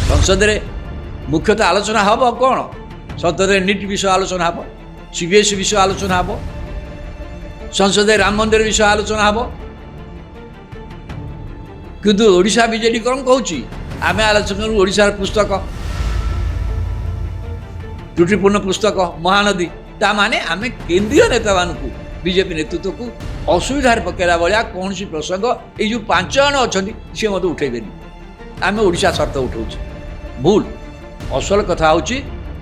संसद में मुख्यतः आलोचना हम कौन संसद में नीट विषय आलोचना हम सीबीएसई विषय आलोचना हम संसद राम मंदिर विषय आलोचना हम किंतु ओडिशा बीजेडी कौन कहूँ आम आलोचना करूँ ओडिशार पुस्तक त्रुटिपूर्ण पुस्तक महानदी ता माने आम केंद्रीय नेता मानक बीजेपी नेतृत्व को असुविधार पकेला भाया कौन सी प्रसंग ये जो 5 जन अच्छा सी मत उठेबेनि आम ओडिशा शर्त उठाऊ भूल असल कथा हूँ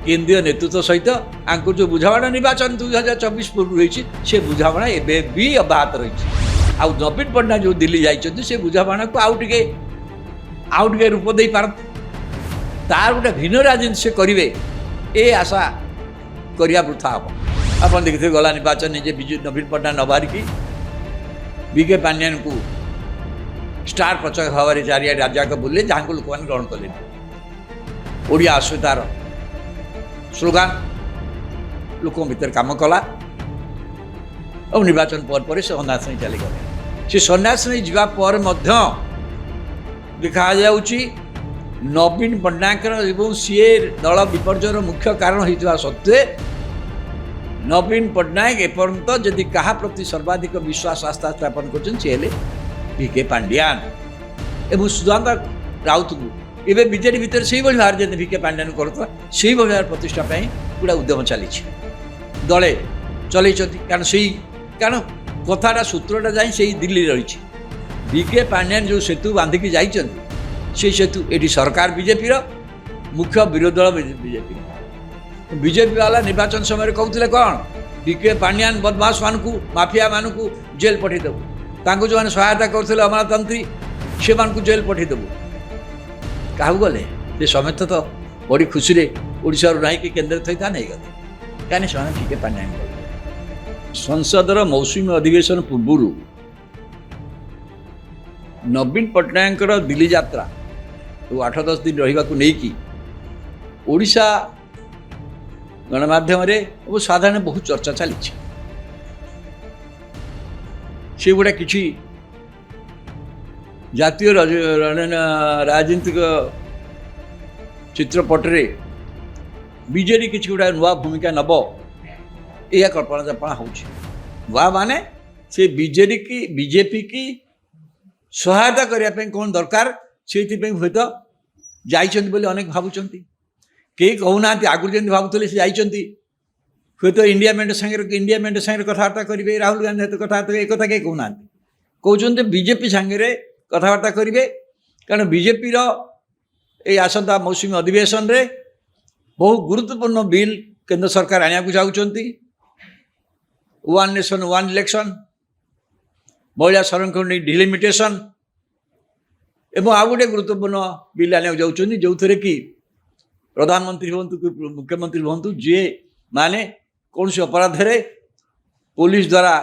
केंद्रीय नेतृत्व सहित आंको जो बुझाणा निर्वाचन 2024 पूर्व रही से बुझाणा एवं भी अब्याहत रही आउ नवीन पट्टनायक जो दिल्ली जाइए से बुझाणा को आउ टे रूप दे पार तार गोटे भिन्न राजनीति से करेंगे ए आशा करिया वृथा हम आप देखते गला निर्वाचन निजे विजु नवीन पट्टनायक न बाहरिकी बीके पांडियान को स्टार प्रचारक भाव चारिया राज्य बुले जहाँ को लोक मैंने ग्रहण कले ओडिया अस्मितार स्लोगान लोक भीतर काम कला और निर्वाचन पर से सन्यास नहीं चली गले से सन्यास नहीं जावापर देखा जाऊँगी नवीन पट्टनायक सी दल विपर्जयर मुख्य कारण होता सत्वे नवीन पट्टनायक एपर्यंत जदि क्या प्रति सर्वाधिक विश्वास आस्था स्थापन कर बीके पांडियान एवं सुधांत राउत को ये बीजेडी भितर से भाव जब बीके पांडियान करुवा से भाव प्रतिष्ठा पूरा उद्यम चली दले चल कारण कथाटा सूत्रटा जाए से दिल्ली रही बीके पांडियान जो सेतु बांधिकी जाइए से सेतु ये सरकार बीजेपी मुख्य विरोधी दल बीजेपी वाला निर्वाचन समय कहते कौन बीके पांडियान बदमाश मानू माफिया मानू जेल पठेदेबू तांको जो सहायता करते अमलातंत्री से जेल पठेदेबू क्या गले से समेत तो बड़ी खुशी ओडिशा नहीं कि केन्द्र थी था नहीं गले कहीं से बीके पांडियान संसदर मौसुमी अधिवेशन पूर्व नवीन पट्टनायक दिल्ली यात्रा तो 8-10 दिन रहा नहीं ओडिशा गणमाध्यम वो साधारण बहुत चर्चा चली से गुड़ा कि जातीय राजनीतिक चित्रपटे बीजेडी किसी गुड़ा नुआ भूमिका नब यह कल्पना जल्पना हो माने से बीजेपी की सहायता करने कौन दरकार से हूँ तो जाइए अनेक भावुं कई कहूना आगुरी जमी भावुले से जाइए हूँ तो इंडिया मेंट सागर कथबार्ता करेंगे राहुल गांधी सहित कथबार्ता एक कथा कहीं कहूना कहते बीजेपी सागर कथबार्ता करेंगे कारण बीजेपी ये आसंता मौसुमी अधिवेशन रे बहु गुरुत्वपूर्ण बिल केंद्र सरकार आने को चाहते वन नेशन वन इलेक्शन महिला संरक्षण डिलिमिटेशन एवं आ गए गुरुत्वपूर्ण बिल आने जाऊँच जो थे कि प्रधानमंत्री हूँ कि मुख्यमंत्री हूँ जी माने कौन सी अपराध रे पुलिस द्वारा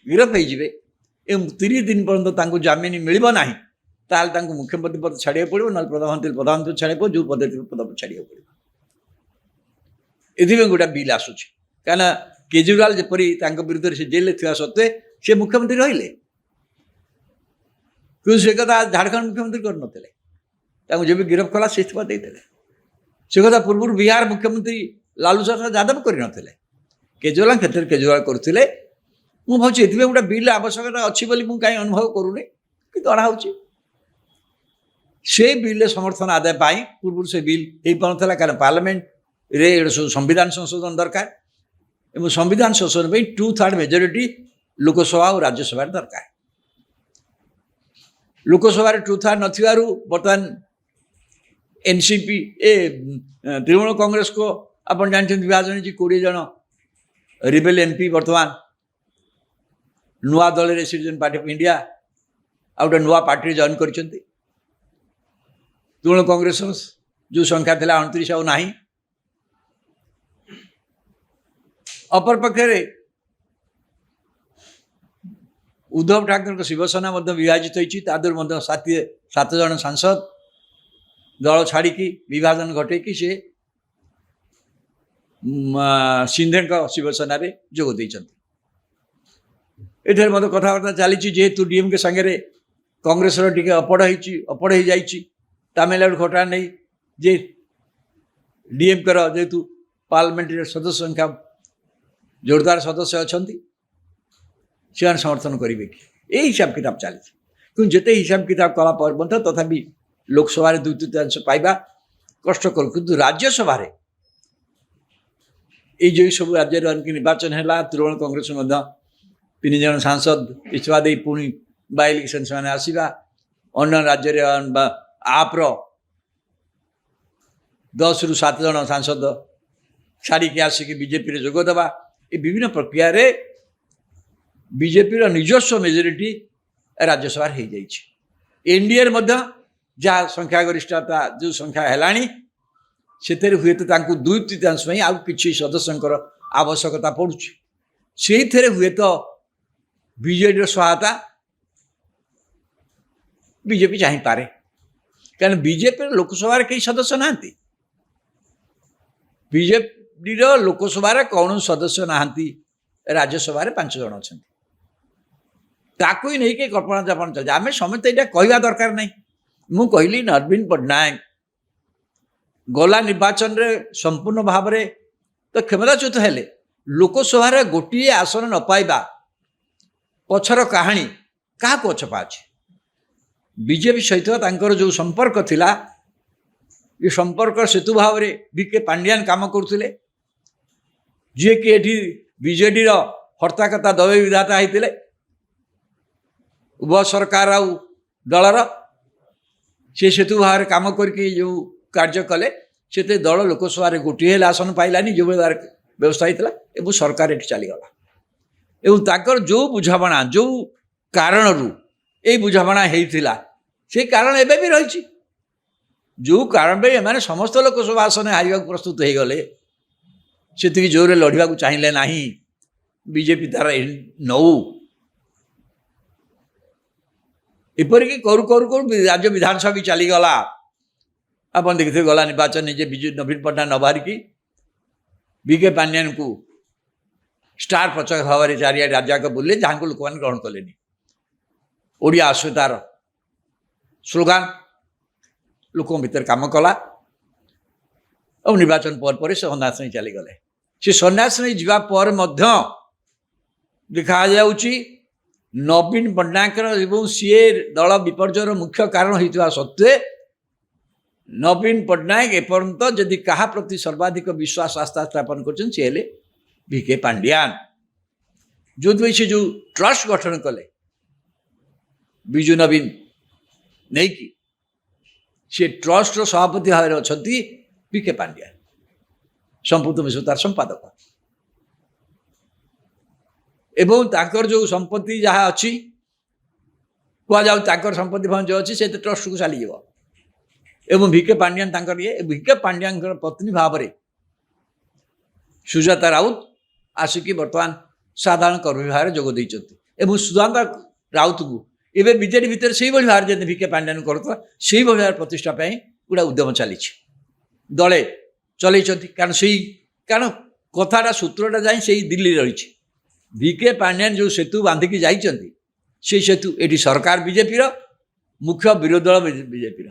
गिरफ हो 30 दिन पर्यंत जमीन मिलना ताल मुख्यमंत्री पद छाड़ा पड़ो ना प्रधानमंत्री छाड़ा जो पद पद छाड़ा पड़ो ये गोटे बिल आसूँ कहीं केजरीवाल जपरी विरुद्ध से जेल थी सत्वे से मुख्यमंत्री रहिले क्यों से कथा झारखंड मुख्यमंत्री कर जब गिरफ कला से से कथा पूर्व बिहार मुख्यमंत्री लालू प्रसाद यादव करते केजरीवाल क्षेत्र में केजरीवाल करते मुझे ये गोटे बिल आवश्यकता अच्छी मुझे कहीं अनुभव करूनी कि जनाऊँगी से बिल समर्थन आदाय पूर्व से बिल हो पाला कारण पार्लियामेंट रे संविधान संशोधन दरकार एवं संविधान संशोधन 2/3 मेजोरिटी लोकसभा और राज्यसभा दरकार लोकसभा 2/3 नथिबारु बर्तमान एनसीपी तृणमूल कांग्रेस को आप जानते विभाजन 20 जन रिबेल एमपी बर्तमान नुआ दल सिटीजन पार्टी ऑफ इंडिया आ गए नुआ पार्टी जॉइन कर तृणमूल कांग्रेस जो संख्या थी 29 आ ना अपर पक्षे उद्धव ठाकरे शिवसेना विभाजित होती 7 जन सांसद दल छाड़ी विभाजन घटे से सिंधे शिवसेना जोग ये कथबार्ता चली जेहेतु डीएमके सागे कांग्रेस टी अपड़ हो ତାମିଲନାଡୁ ଘଟଣା ନେଇ ଯେ ଡିଏମ୍କେର ଯେହେତୁ ପାର୍ଲାମେଣ୍ଟରେ ସଦସ୍ୟ ସଂଖ୍ୟା ଜୋରଦାର ସଦସ୍ୟ ଅଛନ୍ତି ସେମାନେ ସମର୍ଥନ କରିବେ କି এই ହିସାବ କିତାବ ଚାଲିଛି। କିନ୍ତୁ ଯେତେ ହିସାବ କିତାବ କଲା ପରେ ମଧ୍ୟ ତଥାପି ଲୋକସଭାରେ 2/3 ପାଇବା କଷ୍ଟକର। କିନ୍ତୁ ରାଜ୍ୟସଭାରେ এই ଯେଉଁ ସବୁ ରାଜ୍ୟରେ ନିର୍ବାଚନ ହେଲା ତୃଣମୂଳ କଂଗ୍ରେସ ମଧ୍ୟ 3 ଜଣ ସାଂସଦ ଇସ୍ତଫା ଦେଇ ପୁଣି ବାଇ ଇଲେକ୍ସନ୍ ସେମାନେ ଆସିବା, ଅନ୍ୟ ରାଜ୍ୟରେ ଆପ୍ର 10ରୁ 7 ଜଣ ସାଂସଦ ଛାଡ଼ିକି ଆସିକି ବିଜେପିରେ ଯୋଗ ଦେବା, ଏ ବିଭିନ୍ନ ପ୍ରକ୍ରିୟାରେ ବିଜେପିର ନିଜସ୍ୱ ମେଜରିଟି ରାଜ୍ୟସଭାରେ ହେଇଯାଇଛି। ଏନ୍ଡିଏରେ ମଧ୍ୟ ଯାହା ସଂଖ୍ୟାଗରିଷ୍ଠତା ଯେଉଁ ସଂଖ୍ୟା ହେଲାଣି ସେଥିରେ ହୁଏତ ତାଙ୍କୁ 2/3 ପାଇଁ ଆଉ କିଛି ସଦସ୍ୟଙ୍କର ଆବଶ୍ୟକତା ପଡ଼ୁଛି। ସେଇଥିରେ ହୁଏତ ବିଜେଡ଼ିର ସହାୟତା ବିଜେପି ଚାହିଁପାରେ, କାରଣ ବିଜେପିର ଲୋକସଭାରେ କେହି ସଦସ୍ୟ ନାହାନ୍ତି। ବିଜେପିର ଲୋକସଭାରେ କୌଣସି ସଦସ୍ୟ ନାହାନ୍ତି, ରାଜ୍ୟସଭାରେ 5 ଜଣ ଅଛନ୍ତି। ତାକୁ ହିଁ ନେଇକି କଳ୍ପନା ଯାପନ ଚାଲିଛି। ଆମେ ସମସ୍ତେ ଏଇଟା କହିବା ଦରକାର ନାହିଁ। ମୁଁ କହିଲି ନବୀନ ପଟ୍ଟନାୟକ ଗଲା ନିର୍ବାଚନରେ ସମ୍ପୂର୍ଣ୍ଣ ଭାବରେ ତ କ୍ଷମତାଚ୍ୟୁତ ହେଲେ, ଲୋକସଭାରେ ଗୋଟିଏ ଆସନ ନ ପାଇବା ପଛର କାହାଣୀ କାହାକୁ ଅଛପା ଅଛି। ବିଜେପି ସହିତ ତାଙ୍କର ଯେଉଁ ସମ୍ପର୍କ ଥିଲା, ଏ ସମ୍ପର୍କ ସେତୁ ଭାବରେ ବିକେ ପାଣ୍ଡିଆନ କାମ କରୁଥିଲେ, ଯିଏକି ଏଠି ବିଜେଡ଼ିର ହର୍ତ୍ତାକର୍ତ୍ତା ଦବୀ ବିଧାତା ହେଇଥିଲେ। ଉଭୟ ସରକାର ଆଉ ଦଳର ସେ ସେତୁ ଭାବରେ କାମ କରିକି ଯେଉଁ କାର୍ଯ୍ୟ କଲେ, ସେତେ ଦଳ ଲୋକସଭାରେ ଗୋଟିଏ ହେଲେ ଆସନ ପାଇଲାନି ଯେଉଁଭଳି ବ୍ୟବସ୍ଥା ହେଇଥିଲା, ଏବଂ ସରକାର ଏଠି ଚାଲିଗଲା। ଏବଂ ତାଙ୍କର ଯେଉଁ ବୁଝାମଣା ଯେଉଁ କାରଣରୁ ଏଇ ବୁଝାମଣା ହେଇଥିଲା, ସେଇ କାରଣ ଏବେ ବି ରହିଛି। ଯେଉଁ କାରଣ ପାଇଁ ଏମାନେ ସମସ୍ତ ଲୋକସଭା ଆସନ ହାରିବାକୁ ପ୍ରସ୍ତୁତ ହେଇଗଲେ, ସେତିକି ଜୋରରେ ଲଢ଼ିବାକୁ ଚାହିଁଲେ ନାହିଁ। ବିଜେପି ତାର ନଉ ଏପରିକି କରୁ କରୁ କରୁ ରାଜ୍ୟ ବିଧାନସଭା ବି ଚାଲିଗଲା। ଆପଣ ଦେଖିଥିବେ ଗଲା ନିର୍ବାଚନ ନିଜେ ବିଜୁ ନବୀନ ପଟ୍ଟନାୟକ ନ ବାହାରିକି ବିକେ ପାଣ୍ଡିଆନଙ୍କୁ ଷ୍ଟାର ପ୍ରଚାରକ ଭାବରେ ଚାରିଆଡ଼େ ରାଜ୍ୟଯାକ ବୁଲିଲେ, ଯାହାଙ୍କୁ ଲୋକମାନେ ଗ୍ରହଣ କଲେନି। ଓଡ଼ିଆ ଆସୁତାର ସ୍ଲୋଗାନ ଲୋକଙ୍କ ଭିତରେ କାମ କଲା ଆଉ ନିର୍ବାଚନ ପରେ ସେ ସନ୍ନ୍ୟାସ ନେଇ ଚାଲିଗଲେ। ସେ ସନ୍ନ୍ୟାସ ନେଇ ଯିବା ପରେ ମଧ୍ୟ ଦେଖାଯାଉଛି ନବୀନ ପଟ୍ଟନାୟକର ଏବଂ ସିଏ ଦଳ ବିପର୍ଯ୍ୟୟର ମୁଖ୍ୟ କାରଣ ହୋଇଥିବା ସତ୍ତ୍ୱେ ନବୀନ ପଟ୍ଟନାୟକ ଏପର୍ଯ୍ୟନ୍ତ ଯଦି କାହା ପ୍ରତି ସର୍ବାଧିକ ବିଶ୍ୱାସ ଆସ୍ଥା ସ୍ଥାପନ କରିଛନ୍ତି ସେ ହେଲେ ବିକେ ପାଣ୍ଡିଆନ। ଯେଉଁଥିପାଇଁ ସେ ଯେଉଁ ଟ୍ରଷ୍ଟ ଗଠନ କଲେ ବିଜୁ ନବୀନ ନେଇକି, ସେ ଟ୍ରଷ୍ଟର ସଭାପତି ଭାବରେ ଅଛନ୍ତି ବିକେ ପାଣ୍ଡିଆନ, ସମ୍ପୂର୍ଣ୍ଣ ମିଶ୍ର ତାର ସମ୍ପାଦକ। ଏବଂ ତାଙ୍କର ଯେଉଁ ସମ୍ପତ୍ତି ଯାହା ଅଛି, କୁହାଯାଉ ତାଙ୍କର ସମ୍ପତ୍ତି ଭଞ୍ଜ ଅଛି, ସେ ଟ୍ରଷ୍ଟକୁ ଚାଲିଯିବ। ଏବଂ ଭିକେ ପାଣ୍ଡିଆନ ତାଙ୍କର ଭିକେ ପାଣ୍ଡିଆନଙ୍କର ପତ୍ନୀ ଭାବରେ ସୁଜାତା ରାଉତ ଆସିକି ବର୍ତ୍ତମାନ ସାଧାରଣ କର୍ମୀ ଭାବରେ ଯୋଗ ଦେଇଛନ୍ତି। ଏବଂ ସୁଜାତା ରାଉତକୁ ଏବେ ବିଜେଡି ଭିତରେ ସେଇଭଳି ଭାବରେ ଯେମିତି ଭିକେ ପାଣ୍ଡିଆନ କରୁଥିଲା, ସେଇଭଳି ଭାବରେ ପ୍ରତିଷ୍ଠା ପାଇଁ ଗୋଟେ ଉଦ୍ୟମ ଚାଲିଛି, ଦଳେ ଚଲେଇଛନ୍ତି। କାରଣ କଥାଟା ସୂତ୍ରଟା ଯାଇ ସେଇ ଦିଲ୍ଲୀରେ ରହିଛି। ଭିକେ ପାଣ୍ଡିଆନ ଯେଉଁ ସେତୁ ବାନ୍ଧିକି ଯାଇଛନ୍ତି, ସେଇ ସେତୁ ଏଠି ସରକାର ବିଜେପିର, ମୁଖ୍ୟ ବିରୋଧୀ ଦଳ ବିଜେପିର।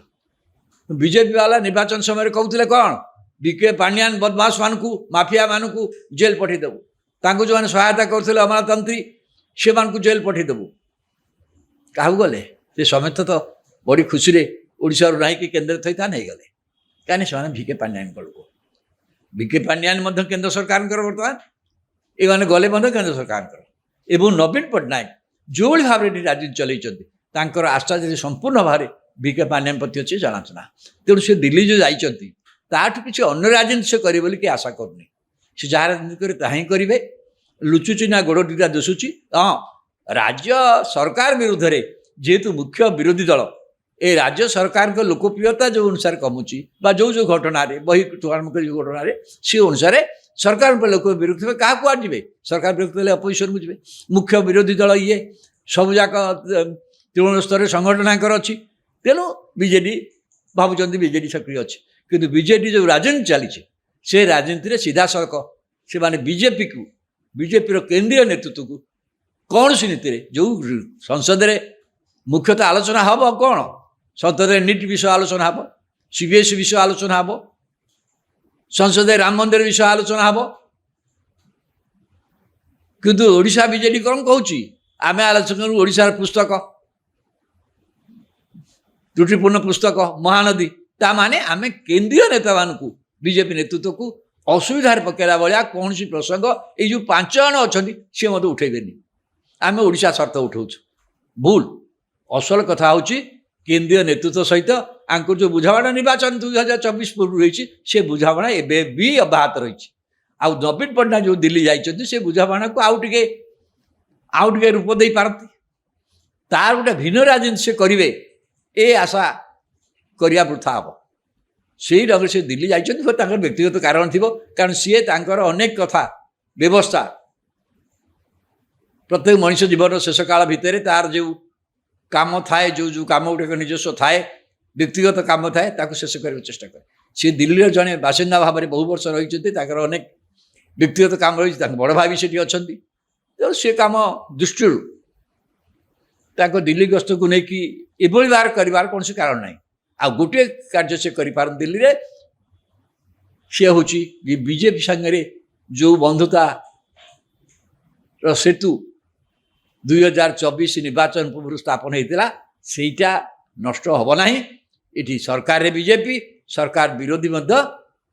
ବିଜେପି ବାଲା ନିର୍ବାଚନ ସମୟରେ କହୁଥିଲେ କ'ଣ, ଭିକେ ପାଣ୍ଡିଆନ ବଦମାସ ମାନଙ୍କୁ ମାଫିଆ ମାନଙ୍କୁ ଜେଲ ପଠାଇଦେବୁ, ତାଙ୍କୁ ଯେଉଁମାନେ ସହାୟତା କରୁଥିଲେ ଅମଲାତନ୍ତ୍ରୀ ସେମାନଙ୍କୁ ଜେଲ ପଠାଇଦେବୁ। କାହାକୁ ଗଲେ? ସେ ସମେତ ତ ବଡ଼ି ଖୁସିରେ ଓଡ଼ିଶାରୁ ନାହିଁକି କେନ୍ଦ୍ରରେ ଥଇଥାନ ହେଇଗଲେ, କାହିଁକି ସେମାନେ ଭିକେ ପାଣ୍ଡିଆନଙ୍କ ଲୋକ। ଭିକେ ପାଣ୍ଡିଆନ ମଧ୍ୟ କେନ୍ଦ୍ର ସରକାରଙ୍କର ବର୍ତ୍ତମାନ, ଏମାନେ ଗଲେ ମଧ୍ୟ କେନ୍ଦ୍ର ସରକାରଙ୍କର। ଏବଂ ନବୀନ ପଟ୍ଟନାୟକ ଯେଉଁଭଳି ଭାବରେ ଏଠି ରାଜନୀତି ଚଲେଇଛନ୍ତି, ତାଙ୍କର ଆସ୍ଥା ଯଦି ସମ୍ପୂର୍ଣ୍ଣ ଭାବରେ ଭିକେ ପାଣ୍ଡିଆନ ପ୍ରତି ଅଛି ଜଣାଶୁଣା। ତେଣୁ ସେ ଦିଲ୍ଲୀ ଯେଉଁ ଯାଇଛନ୍ତି, ତାଠୁ କିଛି ଅନ୍ୟ ରାଜନୀତି ସେ କରିବେ ବୋଲି କି ଆଶା କରୁନି। ସେ ଯାହା ରାଜନୀତି କରିବେ ତାହା ହିଁ କରିବେ। ଲୁଚୁଛି ନା ଗୋଡ଼ ଦୁଇଟା ଦୁଶୁଛି। ହଁ, ରାଜ୍ୟ ସରକାର ବିରୁଦ୍ଧରେ ଯେହେତୁ ମୁଖ୍ୟ ବିରୋଧୀ ଦଳ, ଏ ରାଜ୍ୟ ସରକାରଙ୍କ ଲୋକପ୍ରିୟତା ଯେଉଁ ଅନୁସାରେ କମୁଛି, ବା ଯେଉଁ ଘଟଣାରେ ବହିଠୁ ଆରମ୍ଭ କରି ଯେଉଁ ଘଟଣାରେ, ସେ ଅନୁସାରେ ସରକାର ଲୋକ ବିରୋଧ ହେବେ। କାହାକୁ କୁଆଡ଼େ ଯିବେ? ସରକାର ବିରୋଧ ହେଲେ ଅପୋଜିସନକୁ ଯିବେ। ମୁଖ୍ୟ ବିରୋଧୀ ଦଳ ଇଏ ସବୁଯାକ ତୃଣମୂଳ ସ୍ତରରେ ସଂଗଠନାଙ୍କର ଅଛି। ତେଣୁ ବିଜେଡ଼ି ଭାବୁଛନ୍ତି ବିଜେଡ଼ି ସକ୍ରିୟ ଅଛି, କିନ୍ତୁ ବିଜେଡ଼ି ଯେଉଁ ରାଜନୀତି ଚାଲିଛି, ସେ ରାଜନୀତିରେ ସିଧାସଳଖ ସେମାନେ ବିଜେପିର କେନ୍ଦ୍ରୀୟ ନେତୃତ୍ୱକୁ କୌଣସି ନୀତିରେ ଯେଉଁ ସଂସଦରେ ମୁଖ୍ୟତଃ ଆଲୋଚନା ହେବ କ'ଣ, संसद नीट विषय आलोचना हे सीबीएसई विषय आलोचना हे संसद राम मंदिर विषय आलोचना हे किंतु ओडिशा बीजेडी कौन कहूँ आम आलोचना करूँ ओडिशार पुस्तक त्रुटिपूर्ण पुस्तक महानदी ता माने आम केंद्रीय नेता मानक बीजेपी नेतृत्व को असुविधार पकेला भाया कौन प्रसंग ये जो 5 जन अच्छा सी मत उठेबेनि आम ओडिशा शर्त उठाऊ भूल असल कथा हूँ केंद्रीय नेतृत्व सहित आंको जो बुझाणा निर्वाचन 2024 पूर्व रही से बुझाणा एवं भी अब्याहत रही आउ नवीन पट्टनायक जो दिल्ली जाइए से बुझाणा को आउ टे रूप दे पारती तार गोटे भिन्न राजनीति से करेंगे ए आशा करिया वृथा हम से ढंग से दिल्ली जाइए व्यक्तिगत कारण थी कारण सी अनेक कथा व्यवस्था प्रत्येक मनुष्य जीवन शेष काल भितर तार जो काम थाए जो काम गुटे निजस्व थाए व्यक्तिगत काम थाए ताको शेष करने चेष्टा करे सी दिल्ली जड़े बासिंदा भाव में बहु वर्ष रही अनेक व्यक्तिगत काम रही बड़ भाई भी सेठी अच्छा तो सी काम दृष्टि दिल्ली गस्त को लेकिन एभली बार कर कौन कारण ना आ गोटे कार्य से कर दिल्ली रे सी हूँ बीजेपी सागर जो बंधुता सेतु 2024 निर्वाचन पूर्व स्थापन होता सेटा नष्ट हम ना ये सरकार रे बीजेपी सरकार विरोधी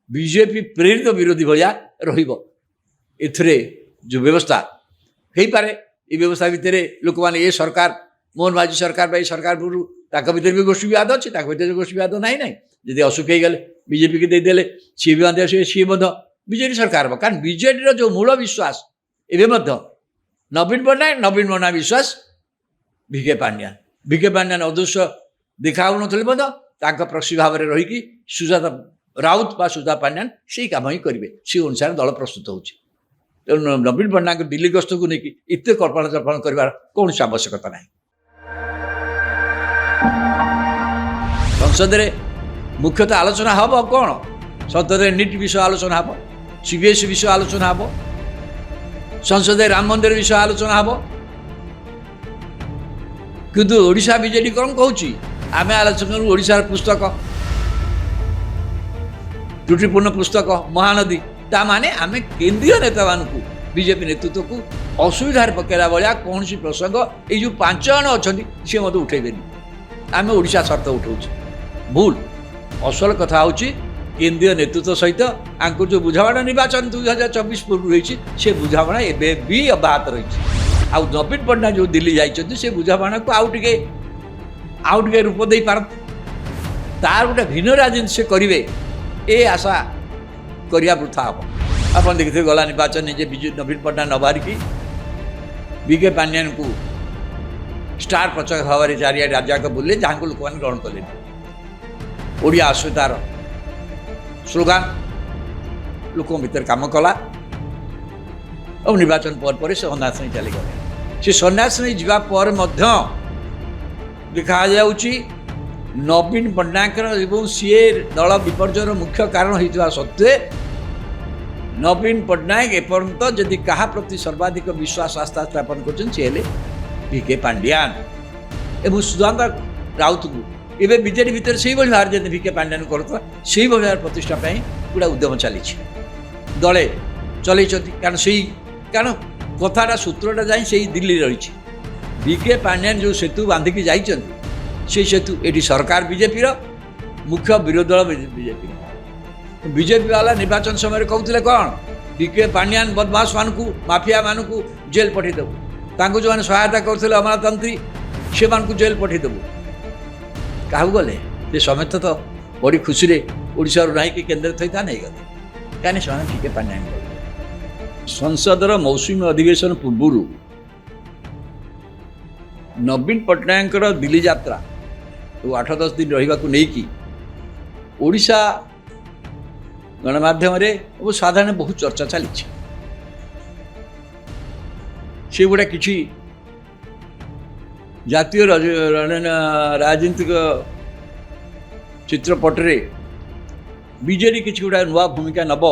बीजेपी प्रेरित विरोधी भाया रे जो व्यवस्था हो पारे ये व्यवस्था भितर लोक मैंने ये सरकार मोहन माझी सरकार भाई सरकार पूर्व भितर भी गोष्ठी विवाद अच्छी भितर गोष्ठी विवाद ना ना जब असुख हो गले बीजेपी की देदेले सी भी सी बीजेडी सरकार हम कारण बीजेडी जो मूल विश्वास एवं नवीन पट्टनायक विश्वास भिके पांड्यान अदृश्य देखा न प्रक्षी भाव में रहीकि सुजाता राउत बा सुजाता पांड्यान से कम ही करेंगे से अनुसार दल प्रस्तुत हो नवीन पट्टनायक दिल्ली गस्त को लेकिन इतने कल्पना जल्पना कर कौन आवश्यकता ना संसद मुख्यतः आलोचना हम कौन संसद नीट विषय आलोचना हे सीबीएसई विषय आलोचना हे संसद राम मंदिर विषय आलोचना हे किंतु ओडिशा बीजेडी कौन कहूँ आम आलोचना करूँ ओडिशार पुस्तक त्रुटिपूर्ण पुस्तक महानदी ता माने आम केंद्रीय नेता मानक बीजेपी नेतृत्व को असुविधार पकेला भाया कौन प्रसंग ये जो 5 जन अच्छा सी मत उठेबेनि आम ओडिशा शर्त उठाऊ भूल असल कथा हूँ केंद्रीय नेतृत्व सहित आंको जो बुझाणा निर्वाचन 2024 पूर्व रही से बुझाणा एवं भी अब्याहत रही आउ नवीन पट्टनायक जो दिल्ली जाइए से बुझाणा को आउ टे रूप दे पारती तार गोटे भिन्न राजनीति से करेंगे ए आशा करिया वृथा हम आप देखते गला निर्वाचन निजे विजु नवीन पट्टनायक न बाहरिकी भिके पांड्यान को स्टार प्रचारक भाव में चारिया राज्य बुले जहाँ को लोक मैंने ग्रहण कले ओडिया अस्मितार स्लोगान लोक भीतर काम कला और निर्वाचन पर से सन्यास नहीं चलीगले से सन्यास नहीं जावापर देखा नवीन पट्टनायक सी दल विपर्जयर मुख्य कारण होता सत्वे नवीन पट्टनायक एपर्यंत जदि क्या प्रति सर्वाधिक विश्वास आस्था स्थापन कर भिके पांड्यान एवं सुजाता राउत को ये बीजेडी भितर से भाव जब भिके पांड्यान करता से भाव प्रतिष्ठा गोटे उद्यम चली दले चल कारण से कारण कथाटा सूत्रटा जाए से दिल्ली रही भिके पांड्यान जो सेतु बांधिकी जाइए से सेतु ये सरकार बीजेपी मुख्य विरोधी दल बीजेपी वाला निर्वाचन समय कहते कौन भिके पांड्यान बदमाश मानक माफिया मानक जेल पठेदेबू जो मैंने सहायता करते अमलातंत्री से जेल पठेदेबू क्या गले से समेत तो बड़ी खुशी ओडिशा ना कि केन्द्र थी था नहीं गले कहीं से भिके पांड्यान संसदर मौसुमी अधिवेशन पूर्व नवीन पट्टनायक दिल्ली यात्रा 8-10 दिन रहा नहीं ओडिशा गणमाध्यम साधारण बहुत चर्चा चली से गुड़ा कि जातीय राजनीतिक चित्रपटरे बीजेडी किसी गुड़ा नुआ भूमिका नब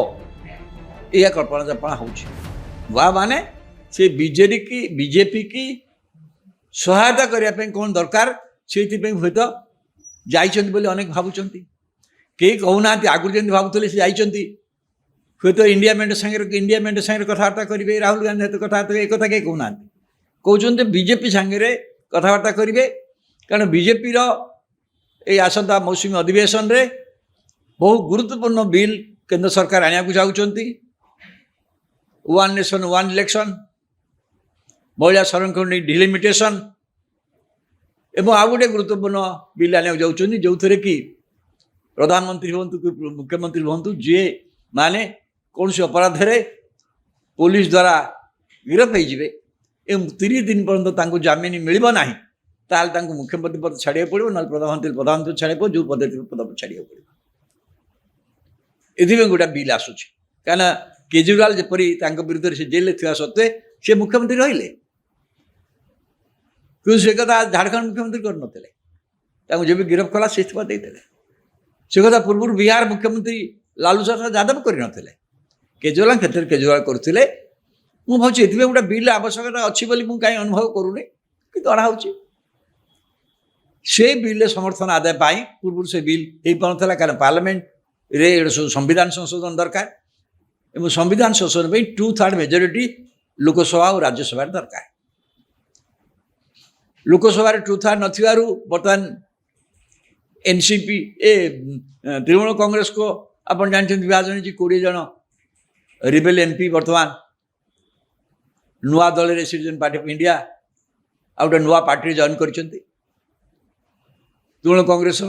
यह कल्पना जल्पना हो माने से बीजेपी की सहायता करने कौन दरकार से हूँ ଯାଇଛନ୍ତି ବୋଲି ଅନେକ ଭାବୁଛନ୍ତି। କେହି କହୁନାହାନ୍ତି ଆଗରୁ ଯେମିତି ଭାବୁଥିଲେ ସେ ଯାଇଛନ୍ତି। ହୁଏତ ଇଣ୍ଡିଆ ମେଣ୍ଟ ସାଙ୍ଗରେ କଥାବାର୍ତ୍ତା କରିବେ, ରାହୁଲ ଗାନ୍ଧୀ ସହିତ କଥାବାର୍ତ୍ତା କରିବେ, ଏ କଥା କେହି କହୁନାହାନ୍ତି। କହୁଛନ୍ତି ବିଜେପି ସାଙ୍ଗରେ କଥାବାର୍ତ୍ତା କରିବେ, କାରଣ ବିଜେପିର এই ଆସନ୍ତା ମୌସୁମୀ ଅଧିବେଶନରେ ବହୁ ଗୁରୁତ୍ୱପୂର୍ଣ୍ଣ ବିଲ୍ କେନ୍ଦ୍ର ସରକାର ଆଣିବାକୁ ଯାଉଛନ୍ତି। ୱାନ୍ ନେସନ୍ ୱାନ୍ ଇଲେକ୍ସନ୍, ମହିଳା ସଂରକ୍ଷଣ ଡିଲିମିଟେସନ୍ ଏବଂ ଆଉ ଗୋଟେ ଗୁରୁତ୍ୱପୂର୍ଣ୍ଣ ବିଲ୍ ଆଣିବାକୁ ଯାଉଛନ୍ତି, ଯେଉଁଥିରେ କି ପ୍ରଧାନମନ୍ତ୍ରୀ ହୁଅନ୍ତୁ କି ମୁଖ୍ୟମନ୍ତ୍ରୀ ହୁଅନ୍ତୁ, ଯିଏ ମାନେ କୌଣସି ଅପରାଧରେ ପୋଲିସ ଦ୍ୱାରା ଗିରଫ ହେଇଯିବେ ଏବଂ 30 ଦିନ ପର୍ଯ୍ୟନ୍ତ ତାଙ୍କୁ ଜାମିନ ମିଳିବ ନାହିଁ, ତାହେଲେ ତାଙ୍କୁ ମୁଖ୍ୟମନ୍ତ୍ରୀ ପଦ ଛାଡ଼ିବାକୁ ପଡ଼ିବ, ନହେଲେ ପ୍ରଧାନମନ୍ତ୍ରୀ ଛାଡ଼ିବାକୁ ପଡ଼ିବ, ଯେଉଁ ପଦ ଛାଡ଼ିବାକୁ ପଡ଼ିବ। ଏଥିପାଇଁ ଗୋଟେ ବିଲ୍ ଆସୁଛି, କାହିଁକିନା କେଜରିୱାଲ ଯେପରି ତାଙ୍କ ବିରୁଦ୍ଧରେ ସେ ଜେଲରେ ଥିବା ସତ୍ତ୍ୱେ ସେ ମୁଖ୍ୟମନ୍ତ୍ରୀ ରହିଲେ, କିନ୍ତୁ ସେ କଥା ଝାଡ଼ଖଣ୍ଡ ମୁଖ୍ୟମନ୍ତ୍ରୀ କରିନଥିଲେ। ତାଙ୍କୁ ଯେବେ ଗିରଫ କଲା ସେ ଇସ୍ତଫା ଦେଇଥିଲେ। ସେ କଥା ପୂର୍ବରୁ ବିହାର ମୁଖ୍ୟମନ୍ତ୍ରୀ ଲାଲୁ ପ୍ରସାଦ ଯାଦବ କରିନଥିଲେ, କେଜରିୱାଲ କ୍ଷେତ୍ରରେ କେଜରିୱାଲ କରୁଥିଲେ। ମୁଁ ଭାବୁଛି ଏଥିପାଇଁ ଗୋଟେ ବିଲ୍ ଆବଶ୍ୟକତା ଅଛି ବୋଲି ମୁଁ କାହିଁ ଅନୁଭବ କରୁନି, କିନ୍ତୁ ଅଣାହେଉଛି। ସେ ବିଲ୍ରେ ସମର୍ଥନ ଆଦାୟ ପାଇଁ ପୂର୍ବରୁ ସେ ବିଲ୍ ହେଇପାରୁନଥିଲା, କାରଣ ପାର୍ଲାମେଣ୍ଟରେ ସବୁ ସମ୍ବିଧାନ ସଂଶୋଧନ ଦରକାର ଏବଂ ସମ୍ବିଧାନ ସଂଶୋଧନ ପାଇଁ 2/3 ମେଜରିଟି ଲୋକସଭା ଓ ରାଜ୍ୟସଭାରେ ଦରକାର। ଲୋକସଭାରେ 2/3 ନଥିବାରୁ ବର୍ତ୍ତମାନ ଏନ୍ସିପି ତୃଣମୂଳ କଂଗ୍ରେସକୁ ଆପଣ ଜାଣିଛନ୍ତି ବିଭାଜନ ହେଇଛି। 20 ଜଣ ରିବେଲ ଏମ୍ପି ବର୍ତ୍ତମାନ ନୂଆ ଦଳରେ ସିଟିଜେନ୍ ପାର୍ଟି ଅଫ୍ ଇଣ୍ଡିଆ ଆଉ ଗୋଟେ ନୂଆ ପାର୍ଟିରେ ଜଏନ୍ କରିଛନ୍ତି। ତୃଣମୂଳ କଂଗ୍ରେସ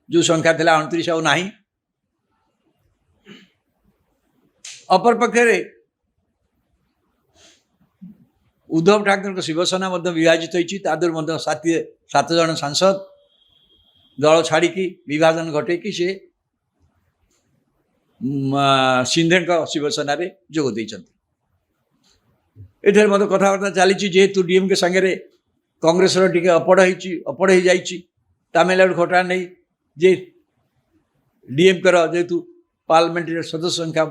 ଯେଉଁ ସଂଖ୍ୟା ଥିଲା 29 ଆଉ ନାହିଁ। ଅପରପକ୍ଷରେ ଉଦ୍ଧବ ଠାକରେଙ୍କ ଶିବସେନା ମଧ୍ୟ ବିଭାଜିତ ହୋଇଛି, ତା ଦେହରୁ ମଧ୍ୟ 7 ଜଣ ସାଂସଦ ଦଳ ଛାଡ଼ିକି ବିଭାଜନ ଘଟେଇକି ସେ ସିନ୍ଧେଙ୍କ ଶିବସେନାରେ ଯୋଗ ଦେଇଛନ୍ତି। ଏଠାରେ ମଧ୍ୟ କଥାବାର୍ତ୍ତା ଚାଲିଛି, ଯେହେତୁ ଡିଏମ୍କେ ସାଙ୍ଗରେ କଂଗ୍ରେସର ଟିକେ ଅପଡ଼ ହେଇଯାଇଛି ତାମିଲନାଡୁ ଘଟଣା ନେଇ, ଯେ ଡିଏମ୍କେର ଯେହେତୁ ପାର୍ଲାମେଣ୍ଟରେ ସଦସ୍ୟ ସଂଖ୍ୟା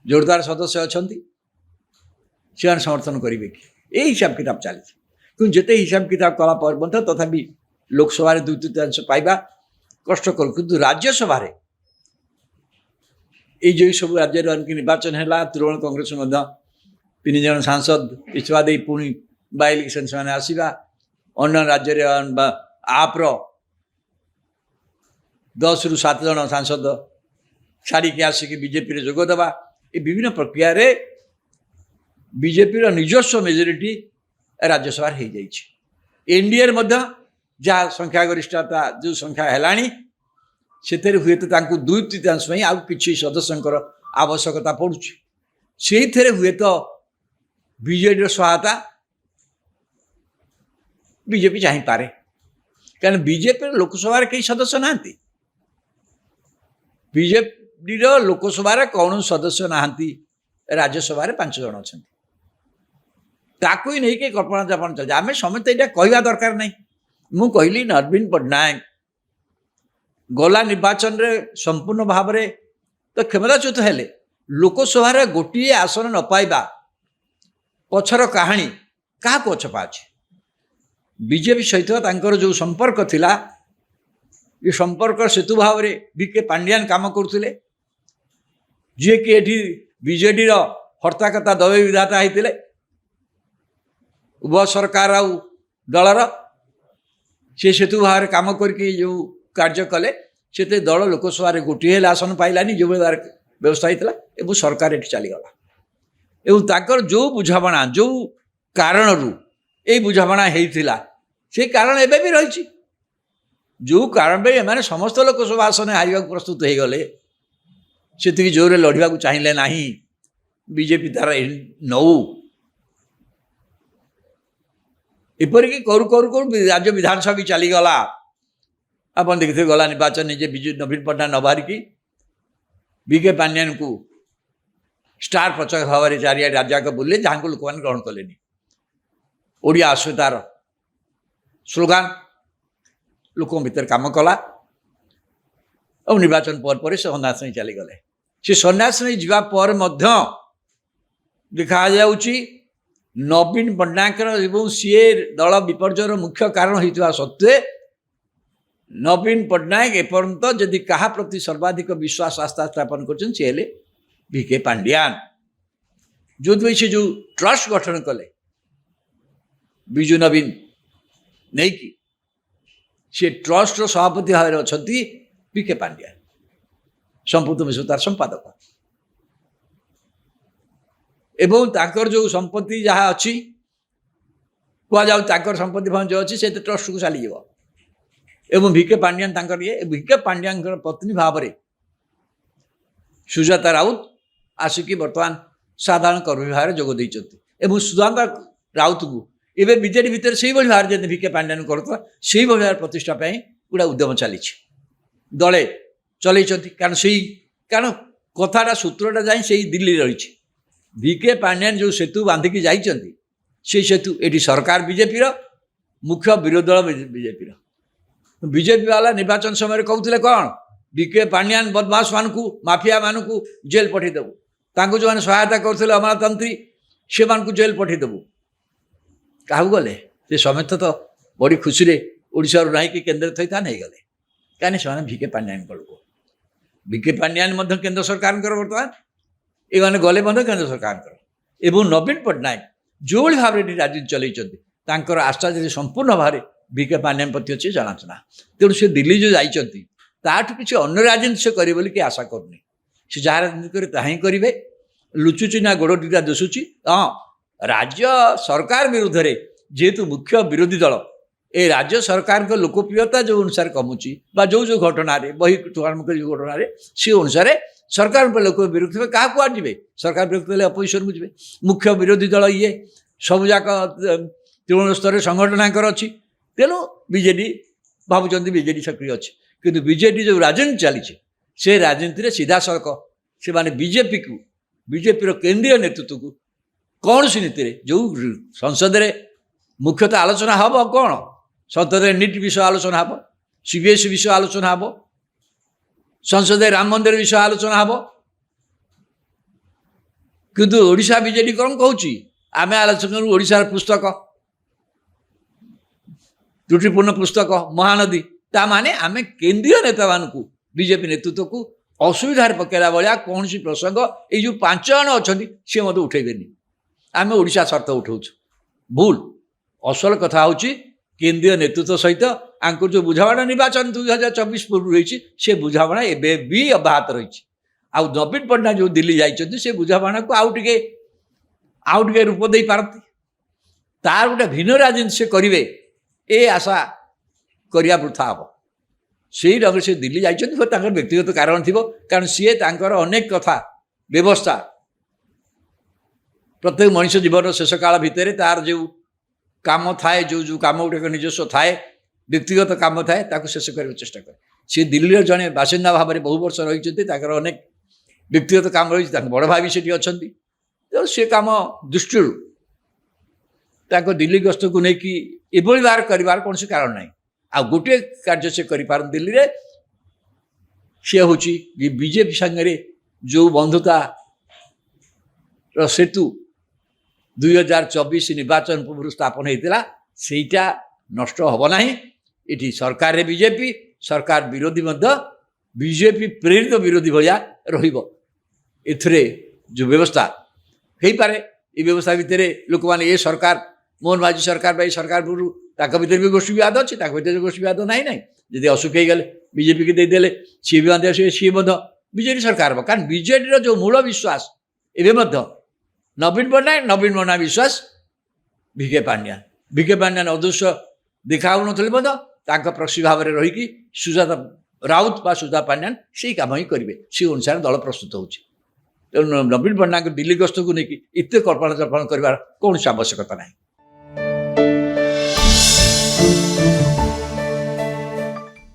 ଜୋରଦାର ସଦସ୍ୟ ଅଛନ୍ତି, ସେମାନେ ସମର୍ଥନ କରିବେ କି, এই ହିସାବ କିତାବ ଚାଲିଛି। କିନ୍ତୁ ଯେତେ ହିସାବ କିତାବ କଲା ପରେ ମଧ୍ୟ ତଥାପି ଲୋକସଭାରେ 2/3 ପାଇବା କଷ୍ଟକର, କିନ୍ତୁ ରାଜ୍ୟସଭାରେ এই ଯେଉଁ ସବୁ ରାଜ୍ୟରେ ନିର୍ବାଚନ ହେଲା, ତୃଣମୂଳ କଂଗ୍ରେସ ମଧ୍ୟ 3 ଜଣ ସାଂସଦ ଇସ୍ତଫା ଦେଇ ପୁଣି ବାଇ ଇଲେକ୍ସନ୍ ସେମାନେ ଆସିବା, ଅନ୍ୟ ରାଜ୍ୟରେ ଆପ୍ର 10ରୁ 7 ଜଣ ସାଂସଦ ଛାଡ଼ିକି ଆସିକି ବିଜେପିରେ ଯୋଗ ଦେବା, ଏ ବିଭିନ୍ନ ପ୍ରକ୍ରିୟାରେ ବିଜେପିର ନିଜସ୍ୱ ମେଜରିଟି ରାଜ୍ୟସଭାରେ ହେଇଯାଇଛି। ଏନ୍ଡିଏରେ ମଧ୍ୟ ଯାହା ସଂଖ୍ୟାଗରିଷ୍ଠତା ଯେଉଁ ସଂଖ୍ୟା ହେଲାଣି, ସେଥିରେ ହୁଏତ ତାଙ୍କୁ 2/3 ପାଇଁ ଆଉ କିଛି ସଦସ୍ୟଙ୍କର ଆବଶ୍ୟକତା ପଡ଼ୁଛି। ସେଇଥିରେ ହୁଏତ ବିଜେଡ଼ିର ସହାୟତା ବିଜେପି ଚାହିଁପାରେ, କାରଣ ବିଜେପିର ଲୋକସଭାରେ କେହି ସଦସ୍ୟ ନାହାନ୍ତି। ବିଜେପିର ଲୋକସଭାରେ କୌଣସି ସଦସ୍ୟ ନାହାନ୍ତି, ରାଜ୍ୟସଭାରେ 5 ଜଣ ଅଛନ୍ତି। ତାକୁ ହିଁ ନେଇକି କଳ୍ପନା ଯାପନ ଚାଲିଛି। ଆମେ ସମସ୍ତେ ଏଇଟା କହିବା ଦରକାର ନାହିଁ। ମୁଁ କହିଲି ନବୀନ ପଟ୍ଟନାୟକ ଗଲା ନିର୍ବାଚନରେ ସମ୍ପୂର୍ଣ୍ଣ ଭାବରେ ତ କ୍ଷମତାଚ୍ୟୁତ ହେଲେ, ଲୋକସଭାରେ ଗୋଟିଏ ଆସନ ନ ପାଇବା ପଛର କାହାଣୀ କାହାକୁ ଅଛପା ଅଛି। ବିଜେପି ସହିତ ତାଙ୍କର ଯେଉଁ ସମ୍ପର୍କ ଥିଲା, ଏ ସମ୍ପର୍କ ସେତୁ ଭାବରେ ବିକେ ପାଣ୍ଡିଆନ କାମ କରୁଥିଲେ, ଯିଏକି ଏଠି ବିଜେଡ଼ିର ହର୍ତ୍ତାକର୍ତ୍ତା ଦୈବ ବିଧାତା ହେଇଥିଲେ। ଉଭୟ ସରକାର ଆଉ ଦଳର ସେ ସେତୁ ଭାବରେ କାମ କରିକି ଯେଉଁ କାର୍ଯ୍ୟ କଲେ, ସେଥିରେ ଦଳ ଲୋକସଭାରେ ଗୋଟିଏ ହେଲେ ଆସନ ପାଇଲାନି, ଯେଉଁଭଳି ବ୍ୟବସ୍ଥା ହେଇଥିଲା, ଏବଂ ସରକାର ଏଠି ଚାଲିଗଲା। ଏବଂ ତାଙ୍କର ଯେଉଁ ବୁଝାମଣା, ଯେଉଁ କାରଣରୁ ଏଇ ବୁଝାମଣା ହେଇଥିଲା, ସେଇ କାରଣ ଏବେ ବି ରହିଛି। ଯେଉଁ କାରଣ ପାଇଁ ଏମାନେ ସମସ୍ତ ଲୋକସଭା ଆସନ ହାରିବାକୁ ପ୍ରସ୍ତୁତ ହେଇଗଲେ, ସେତିକି ଜୋରରେ ଲଢ଼ିବାକୁ ଚାହିଁଲେ ନାହିଁ। ବିଜେପି ତାର ନଉ ଏପରିକି କରୁ କରୁ କରୁ ରାଜ୍ୟ ବିଧାନସଭା ବି ଚାଲିଗଲା। ଆପଣ ଦେଖିଥିବେ ଗଲା ନିର୍ବାଚନ ନିଜେ ବିଜୁ ନବୀନ ପଟ୍ଟନାୟକ ନ ବାହାରିକି ବିକେ ପାଣ୍ଡିଆନଙ୍କୁ ଷ୍ଟାର ପ୍ରଚାରକ ଭାବରେ ଚାରିଆଡ଼େ ରାଜ୍ୟଯାକ ବୁଲିଲେ, ଯାହାଙ୍କୁ ଲୋକମାନେ ଗ୍ରହଣ କଲେନି। ଓଡ଼ିଆ ଆସ୍ମିତାର ସ୍ଲୋଗାନ ଲୋକଙ୍କ ଭିତରେ କାମ କଲା ଆଉ ନିର୍ବାଚନ ପରେ ସେ ସନ୍ନ୍ୟାସ ନେଇ ଚାଲିଗଲେ। ସେ ସନ୍ନ୍ୟାସ ନେଇ ଯିବା ପରେ ମଧ୍ୟ ଦେଖାଯାଉଛି ନବୀନ ପଟ୍ଟନାୟକର ଏବଂ ସିଏ ଦଳ ବିପର୍ଯ୍ୟୟର ମୁଖ୍ୟ କାରଣ ହୋଇଥିବା ସତ୍ତ୍ୱେ नवीन पट्टनायक एपर्यंत जदि क्या प्रति सर्वाधिक विश्वास आस्था स्थापन कर भिके पांड्यान जो से जो ट्रस्ट गठन कले विजु नवीन नहीं कि से ट्रस्ट सभापति भाव अच्छा भिके पांड्यान संपूर्ण मिश्र तार संपादक एवं ताकर जो संपत्ति जहाँ अच्छी कह संपत्ति भाव जो अच्छी से ट्रस्ट को चली जाव एवं भिके पांड्यान तांकर ये भिके पांड्यान पत्नी भाव में सुजाता राउत आसिकी बर्तमान साधारण कर्मी भाव में जोग देते सुजाता राउत को एवं बीजेडी भितर से भाव जब भिके पांड्यान करुवा से भाव प्रतिष्ठा गोटे उद्यम चली दले चल कारण कथाटा सूत्रटा जाए से दिल्ली रही भिके पांड्यान जो सेतु बांधिकी जाइंट से सेतु ये सरकार बीजेपी मुख्य विरोधी दल बीजेपी वाला निर्वाचन समय कहते कौन भिके पांड्यान बदमाश मानू माफिया मानू जेल पठेदेबू जो मैंने सहायता करते अमलातंत्री से जेल पठेदेबू क्या गले से समेत तो बड़ी खुशी रे ओडिशा ना कि केन्द्र थी था नहीं गले कहीं से भिके पांड्यान को भिके पांड्यान केन्द्र सरकार बर्तमान ये गले केन्द्र सरकार एवं नवीन पट्टनायक जो भाव में राजनीति चलते आस्था जब संपूर्ण भाव भिके पांड्यान प्रति अच्छे जनाशुना तेणु से दिल्ली जो जाइंट ताठू किसी अन्य राजनीति से करे बोली आशा करनी से जहाँ राजनीति करे ताही करेंगे लुचुची ना गोड़ दुटा दुसुची हाँ राज्य सरकार विरुद्ध रे जेहेतु मुख्य विरोधी दल ए राज्य सरकार को लोकप्रियता जो अनुसार कमुची जो जो घटना बही आरम्भ कर जो घटना से अनुसार सरकार लोक विरुद्ध थे क्या कुआ जी सरकार विरुद्ध अपोजिशन को जी मुख्य विरोधी दल ये सबुजाक तृणमूल स्तर संगठन अच्छी तेणु बीजेडी भावुं बीजेडी सक्रिय अच्छी किंतु बीजेडी जो राजनीति चली से राजनीति सीधा सड़क से माने बीजेपी को बीजेपी केंद्रीय नेतृत्व को कौन सी नीति जो संसद में मुख्यतः आलोचना हम कौन संसद में नीट विषय आलोचना हम सीबीएसई विषय आलोचना हम संसद राम मंदिर विषय आलोचना हम किंतु ओडिशा बीजेडी कौन कहूँ आम आलोचना करूँ ओडिशार पुस्तक त्रुटिपूर्ण पुस्तक महानदी ता माने आम केंद्रीय नेता मानू बीजेपी नेतृत्व को असुविधार पकेला भाया कौन सी प्रसंग ये जो 5 जन अच्छा सी मत उठेबेनी आम ओडिशा स्वार्थ उठाऊ भूल असल कथा हूँ केंद्रीय नेतृत्व सहित आंको जो बुझाणा निर्वाचन 2024 पूर्व रही से बुझाणा एवं भी अब्याहत रही आउ नवीन पट्टनायक जो दिल्ली जाइए से बुझाणा को आउ टे रूप दे पारती तार गोटे भिन्न राजनीति से करेंगे ये आशा करिया वृथा हम से ढंग से दिल्ली जाइए व्यक्तिगत कारण थी कारण सी अनेक कथा व्यवस्था प्रत्येक मनुष्य जीवन शेष काल भितर तार जो काम थाए जो जो काम गुड़ाक निजस्व थाए व्यक्तिगत काम थाए ताको शेष करने चेष्टा करे सी दिल्ली जड़े बासिंदा भाव में बहु वर्ष रही अनेक व्यक्तिगत काम रही बड़ भाई से अच्छा तो सी काम दृष्टि दिल्ली गस्त को लेकिन एभली बार कर कौन कारण ना आ गोटे कार्य से कर दिल्ली रे सी हूँ बीजेपी संगे जो बंधुता सेतु 2024 निर्वाचन पूर्व स्थापन होता सेटा नष्ट हम ना ये सरकार बीजेपी सरकार विरोधी बीजेपी प्रेरित विरोधी भाया रे जो व्यवस्था हो पारे ये व्यवस्था भितर लोक मैंने ये सरकार मोहन माझी सरकार भाई सरकार पूर्व भितर भी गोष्ठी विवाद अच्छी भितर गोष्ठी विवाद ना ना जब अशुक हो गले बीजेपी की देदेले सी भी बांधे सी बीजेडी सरकार हम कारण बीजेडी जो मूल विश्वास एवं नवीन पट्टनायक विश्वास भिके पांड्यान अदृश्य देखा ना प्रक्षी भाव में रहीकि सुजाता राउत बा सुजाता पांड्यान से कम ही करेंगे से अनुसार दल प्रस्तुत हो नवीन पट्टनायक दिल्ली गस्त को लेकिन इतने कल्पना जल्पना कर कौन आवश्यकता ना।